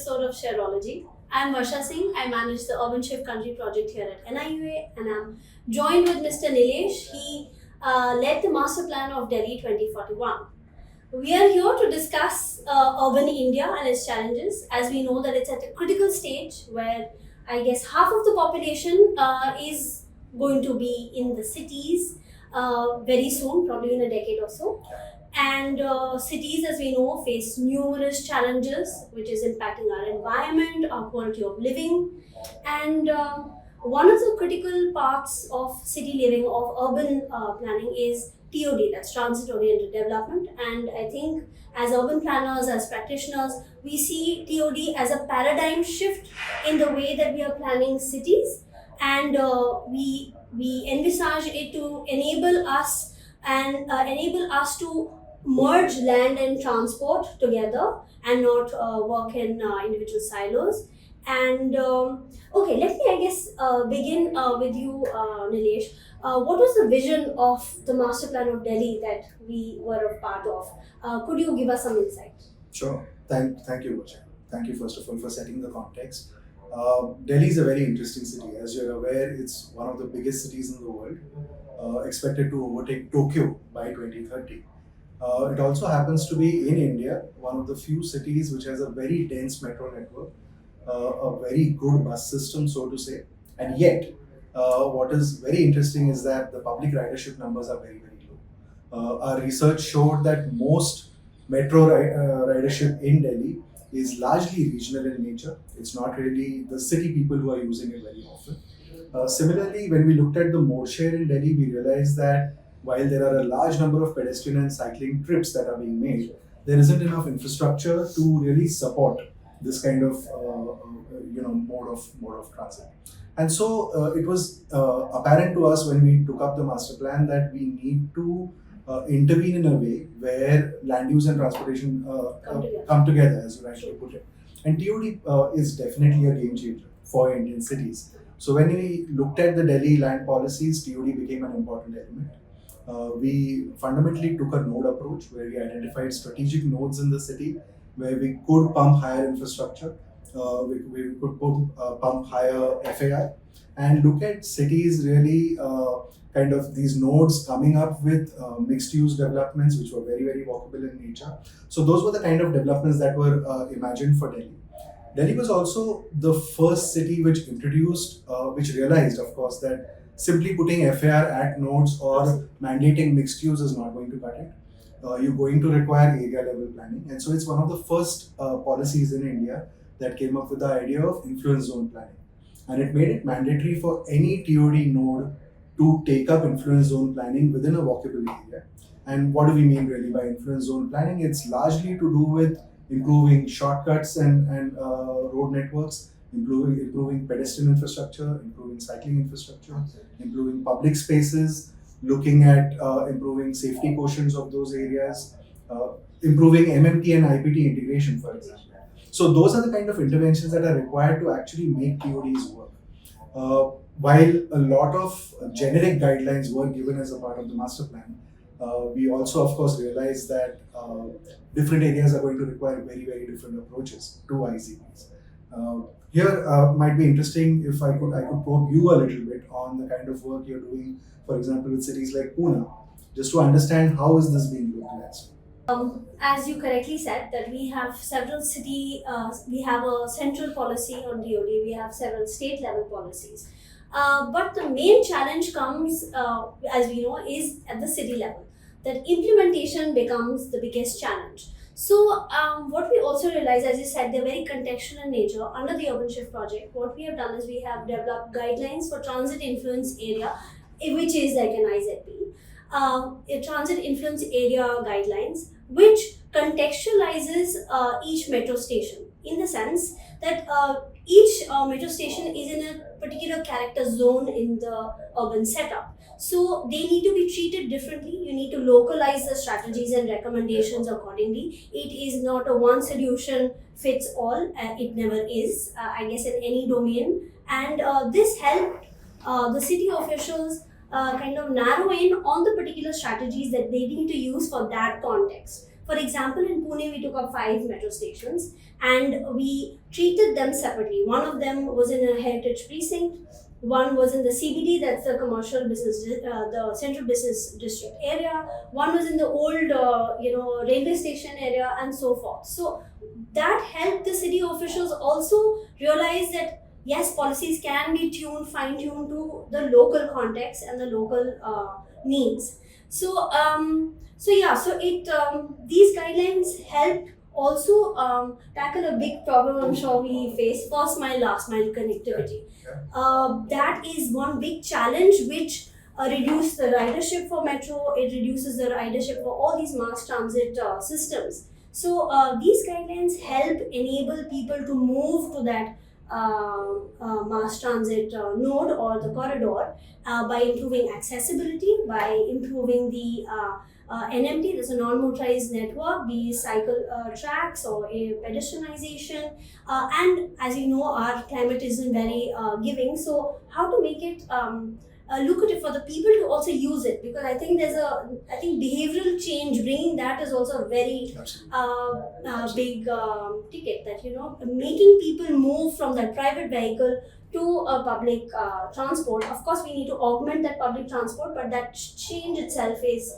episode of Sheher-o-logy. I'm Varsha Singh. I manage the UrbanShift Country Project here at NIUA, and I'm joined with Mr. Nilesh. He led the Master Plan of Delhi 2041. We are here to discuss urban India and its challenges, as we know that it's at a critical stage where I guess half of the population is going to be in the cities very soon, probably in a decade or so. And cities, as we know, face numerous challenges, which is impacting our environment, our quality of living. And one of the critical parts of city living, of urban planning, is TOD, that's transit oriented development. And I think as urban planners, as practitioners, we see TOD as a paradigm shift in the way that we are planning cities. And we envisage it to enable us to merge land and transport together and not work in individual silos. And okay, let me, I guess, begin with you, Nilesh. What was the vision of the Master Plan of Delhi that we were a part of? Could you give us some insight? Sure. Thank you, Varsha. Thank you, first of all, for setting the context. Delhi is a very interesting city. As you're aware, it's one of the biggest cities in the world, expected to overtake Tokyo by 2030. It also happens to be in India, one of the few cities which has a very dense metro network, a very good bus system, so to say. And yet, what is very interesting is that the public ridership numbers are very, very low. Our research showed that most metro ridership in Delhi is largely regional in nature. It's not really the city people who are using it very often. Similarly, when we looked at the mode share in Delhi, we realized that while there are a large number of pedestrian and cycling trips that are being made, there isn't enough infrastructure to really support this kind of mode of transit. And so it was apparent to us when we took up the master plan that we need to intervene in a way where land use and transportation come together, as you rightly put it. And TOD is definitely a game changer for Indian cities. So when we looked at the Delhi land policies, TOD became an important element. We fundamentally took a node approach where we identified strategic nodes in the city where we could pump higher infrastructure, we could pump higher FAI, and look at cities really kind of these nodes coming up with mixed use developments which were very, very walkable in nature. So those were the kind of developments that were imagined for Delhi. Delhi was also the first city which realized, of course, that simply putting FAR at nodes or mandating mixed use is not going to cut it. You're going to require area level planning. And so it's one of the first policies in India that came up with the idea of influence zone planning. And it made it mandatory for any TOD node to take up influence zone planning within a walkable area. And what do we mean really by influence zone planning? It's largely to do with improving shortcuts and road networks, improving pedestrian infrastructure, improving cycling infrastructure, improving public spaces, looking at improving safety quotients of those areas, improving MMT and IPT integration, for example. So those are the kind of interventions that are required to actually make TODs work. While a lot of generic guidelines were given as a part of the master plan, we also, of course, realized that different areas are going to require very, very different approaches to ICPs. Here might be interesting if I could probe you a little bit on the kind of work you're doing, for example, with cities like Pune, just to understand how is this being localized. As you correctly said, that we have several we have a central policy on DOD, we have several state level policies. But the main challenge comes, as we know, is at the city level. That implementation becomes the biggest challenge. So what we also realize, as you said, they're very contextual in nature. Under the UrbanShift project, what we have done is we have developed guidelines for transit influence area, which is like an IZP. A transit influence area guidelines, which contextualizes each metro station in the sense that each metro station is in a particular character zone in the urban setup. So they need to be treated differently. You need to localize the strategies and recommendations accordingly. It is not a one solution fits all. It never is, I guess, in any domain. And this helped the city officials kind of narrow in on the particular strategies that they need to use for that context. For example, in Pune, we took up 5 metro stations and we treated them separately. One of them was in a heritage precinct, one was in the CBD, that's the commercial business, the central business district area. One was in the old, railway station area, and so forth. So that helped the city officials also realize that yes, policies can be fine-tuned to the local context and the local needs. These guidelines help also tackle a big problem I'm sure we face: first mile, last mile connectivity. That is one big challenge which reduces the ridership for metro. It reduces the ridership for all these mass transit systems. So these guidelines help enable people to move to that mass transit node or the corridor by improving accessibility, by improving the NMT, there's a non-motorized network, be cycle tracks or a pedestrianization. And as you know, our climate isn't very giving. So how to make it lucrative for the people to also use it? Because I think behavioral change, bringing that is also a very big ticket, that making people move from that private vehicle to a public transport. Of course, we need to augment that public transport, but that change itself is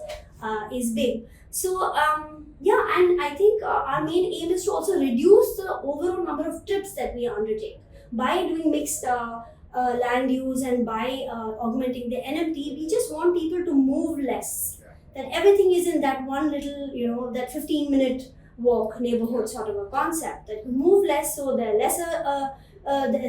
big. So and I think our main aim is to also reduce the overall number of trips that we undertake by doing mixed land use and by augmenting the NMT. We just want people to move less. That everything is in that one little, that 15-minute walk neighborhood sort of a concept. That you move less, so there's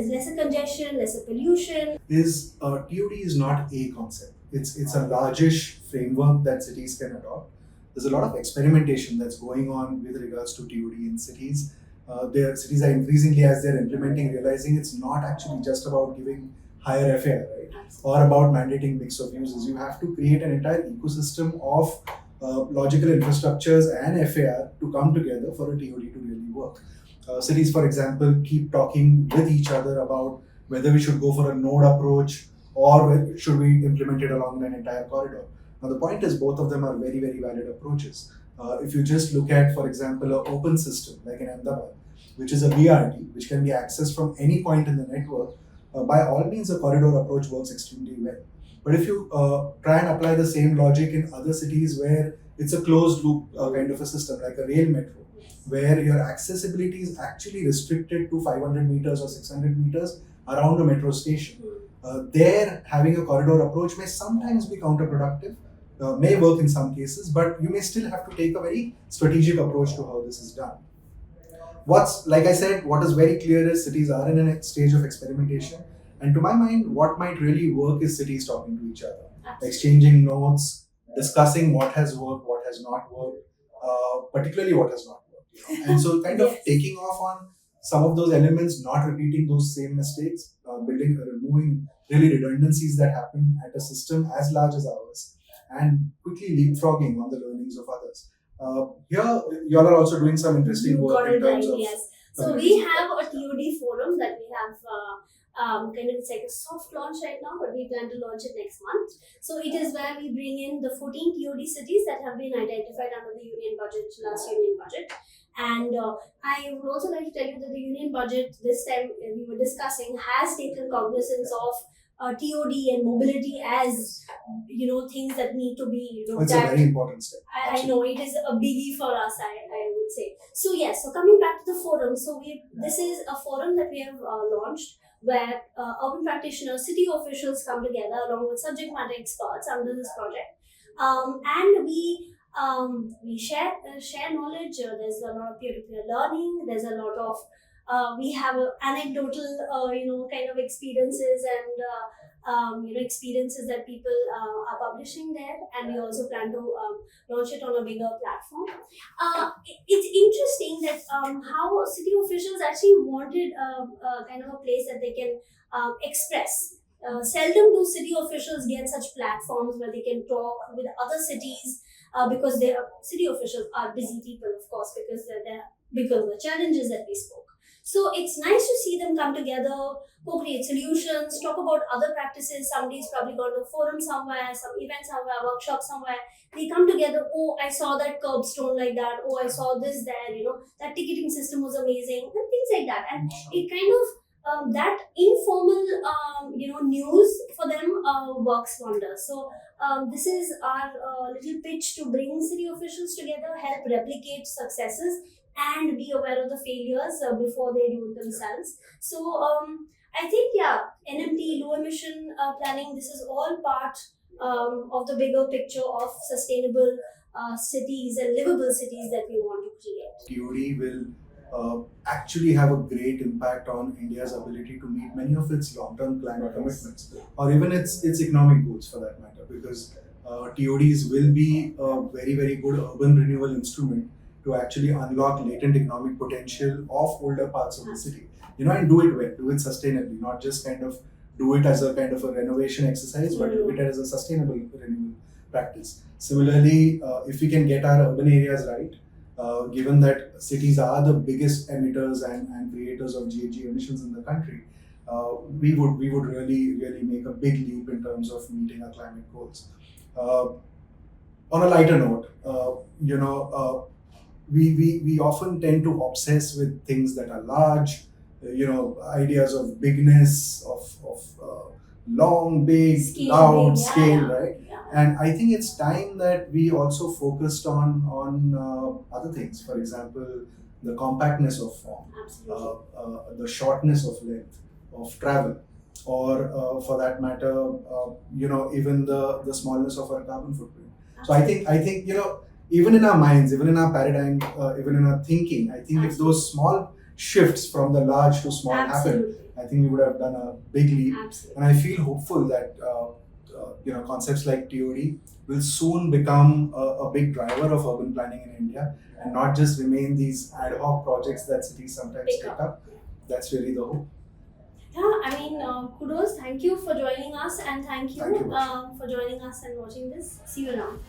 lesser congestion, lesser pollution. TOD is not a concept. It's a largish framework that cities can adopt. There's a lot of experimentation that's going on with regards to TOD in cities. Cities are increasingly, as they're implementing, realizing it's not actually just about giving higher FAR, right? Or about mandating mix of uses. You have to create an entire ecosystem of logical infrastructures and FAR to come together for a TOD to really work. Cities, for example, keep talking with each other about whether we should go for a node approach or should we implement it along an entire corridor. Now, the point is both of them are very, very valid approaches. If you just look at, for example, an open system like in Ahmedabad, which is a BRT, which can be accessed from any point in the network, by all means, a corridor approach works extremely well. But if you try and apply the same logic in other cities where it's a closed loop kind of a system, like a rail metro, where your accessibility is actually restricted to 500 meters or 600 meters around a metro station, there having a corridor approach may sometimes be counterproductive, may work in some cases, but you may still have to take a very strategic approach to how this is done. Like I said, what is very clear is cities are in a stage of experimentation. And to my mind, what might really work is cities talking to each other, exchanging notes, discussing what has worked, what has not worked, particularly what has not worked. And so kind of taking off on some of those elements, not repeating those same mistakes, removing really redundancies that happen at a system as large as ours, and quickly leapfrogging on the learnings of others. Here, you all are also doing some interesting work in terms of... Yes. So we have a TOD forum that we have it's like a soft launch right now, but we plan to launch it next month. So it is where we bring in the 14 TOD cities that have been identified under the last union budget. And I would also like to tell you that the union budget this time we were discussing has taken cognizance of TOD and mobility as things that need to be It's a very important step. I know it is a biggie for us, I would say. So yes, so coming back to the forum, this is a forum that we have launched where urban practitioners, city officials come together along with subject matter experts under this project, and we share knowledge. There's a lot of peer-to-peer learning. There's a lot of we have anecdotal kind of experiences and experiences that people are publishing there, and we also plan to launch it on a bigger platform. It's interesting that how city officials actually wanted kind of a place that they can express. Seldom do city officials get such platforms where they can talk with other cities because city officials are busy people, of course, because of the challenges that we spoke. So it's nice to see them come together, co-create solutions, talk about other practices. Somebody's probably got a forum somewhere, some event somewhere, workshop somewhere. They come together. Oh, I saw that curbstone like that. Oh, I saw this there. That ticketing system was amazing, and things like that. And it kind of that informal news for them works wonders. So this is our little pitch to bring city officials together, help replicate successes, and be aware of the failures before they do it themselves. So I think, yeah, NMP, low emission planning, this is all part of the bigger picture of sustainable cities and livable cities that we want to create. TOD will actually have a great impact on India's ability to meet many of its long-term climate commitments, or even its economic goals for that matter, because TODs will be a very, very good urban renewal instrument to actually unlock latent economic potential of older parts of the city. And do it well, do it sustainably, not just kind of do it as a kind of a renovation exercise, but do it as a sustainable renewal practice. Similarly, if we can get our urban areas right, given that cities are the biggest emitters and creators of GHG emissions in the country, we would really make a big leap in terms of meeting our climate goals. On a lighter note, we often tend to obsess with things that are large, ideas of bigness, of long, big, loud scale, right? And I think it's time that we also focused on other things. For example, the compactness of form, the shortness of length of travel, or for that matter, even the smallness of our carbon footprint. So I think even in our minds, even in our paradigm, even in our thinking, I think if those small shifts from the large to small happen, I think we would have done a big leap. And I feel hopeful that concepts like TOD will soon become a big driver of urban planning in India, and not just remain these ad hoc projects that cities sometimes take up. That's really the hope. Yeah, I mean, kudos. Thank you for joining us, and thank you for joining us and watching this. See you around.